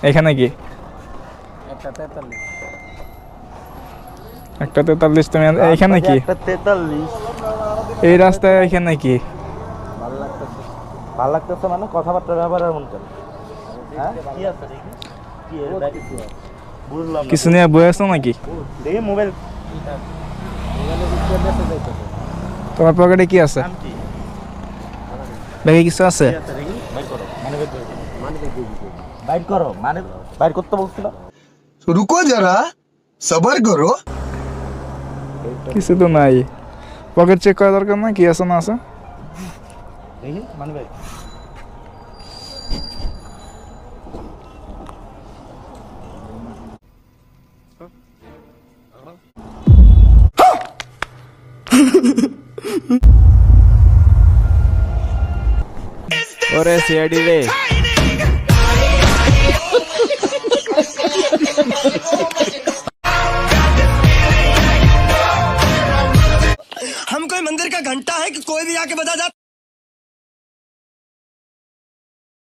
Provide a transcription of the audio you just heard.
এখানে কি একটা 43 একটা 43 তুমি এখানে কি একটা 43 এই রাস্তায় এখানে কি ভালো লাগতেছে মানে কথাবার্তা ব্যবহার এমন কেন? হ্যাঁ কি আছে দেখি কি এর ব্যাগ কি আছে? বুঝলাম না। কিছু নিয়ে বই আছো নাকি? দেখি মোবাইল তোমার পকেটে কি আছে? নাম কি? ব্যাগে কিছু আছে? কি আছে দেখি বাইর করো মানে বাইর করো মানে বাইর করতে বলছিল। रुको जरा सबर करो। কিছু তো নাই। পকেট চেক করা দরকার না কি আছে না আছে? দেখি মানে ভাই ওরে সিআইডি রে हम कोई मंदिर का घंटा है कि कोई भी आके बजा जा।